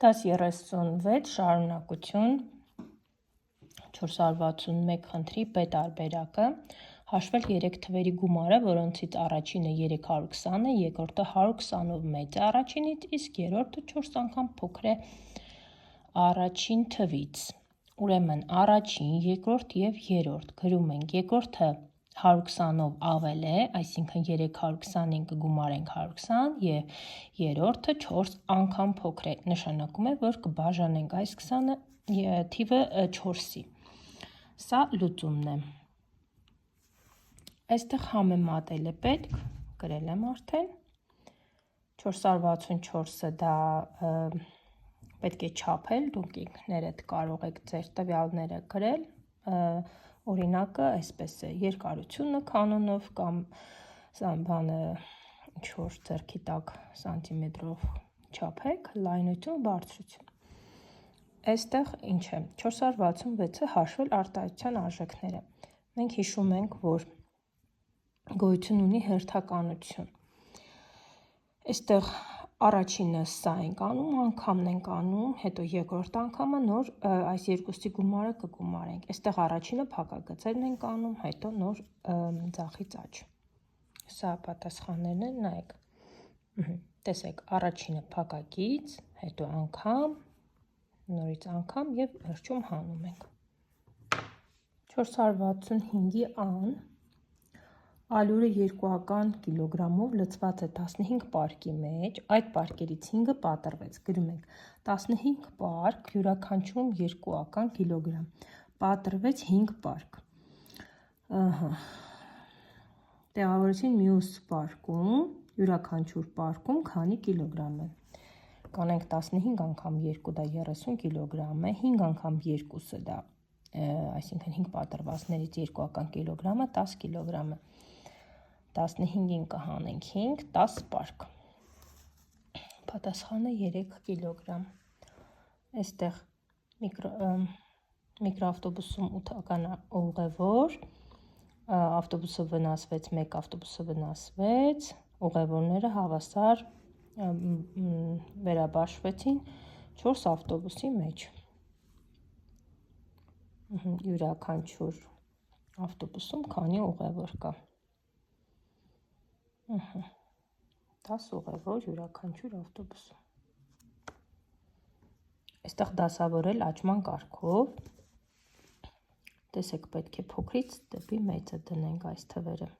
1036 շարունակություն 461 խնդրի Բ տարբերակը հաշվել 3 թվերի գումարը, որոնցից առաջինը 320 է, երկրորդը 120-ով մեծ է առաջինից, իսկ երրորդը 4 անգամ փոքր է առաջին թվից։ Ուրեմն առաջին, երկրորդ և երրորդ գրում ենք, երկրորդը 120-ով ավել է, այսինքն 320-ին կգումարենք 120 և երրորդը 4 անգամ փոքր է, նշանակում է, որ կբաժանենք այս 20 թիվը 4-ի։ Սա լուծումն է։ Այստեղ համեմատել է պետք, գրել եմ արդեն, 464-ը դա պետք է չափել, դուք ինքներդ կարող եք ձեր տվյալները գրել, օրինակը այսպես է, երկարությունը կանոնով կամ բանը ինչ-որ ձեռքի տակ սանտիմետրով չափեք, լայնություն, բարձրություն։ Այստեղ ինչ է, 466-ը հաշվել արտահայտության արժեքները։ Մենք հիշում ենք, որ գոյություն ունի հերթականություն։ Այստեղ առաջինը սա ենք անում, անգամն ենք անում, հետո երկրորդ անգամը նոր այս երկուսի գումարը կգումարենք։ Այստեղ առաջինը փակագծերն ենք անում, հետո նոր ձախից աջ։ Սա պատասխաններն են, նայեք։ Տեսեք, առաջինը փակագիծ, հետո անգամ, նորից անգամ և վերջում հանում ենք։ 465-ի ան ալյուրը 2 կիլոգրամով լցված է 15 պարկի մեջ, այդ պարկերից 5-ը պատռվեց, գրում ենք 15 պարկ, յուրաքանչյուրում 2 կիլոգրամ, պատռվեց 5 պարկ, տեղավորեցին մյուս պարկում, յուրաքանչյուր պարկում քանի կիլոգրամ է, կանենք 15 անգամ 2 դա 30 կիլոգրամ է, 5 անգամ 2-ը դա, այսինքն 5 պատռվածներից 2 կիլոգրամը 10 կիլոգրամ է, 15-ին կհանենք 5, 10 պարկ, պատասխանը 3 կիլոգրամ, այստեղ միկրոավտոբուսում 8-ական ուղևոր, ավտոբուսը վնասվեց, 1 ավտոբուսը վնասվեց, ուղևորները հավասար վերաբաշխվեցին 4 ավտոբուսի մեջ, յուրաքանչյուր ավտոբուսում քանի ուղևոր կա, 10 ուղևոր յուրաքանչյուր ավտոբուսում։ Այստեղ դասավորել աճման կարգով, տեսեք պետք է փոքրից դեպի մեծը դնենք այս թվերը։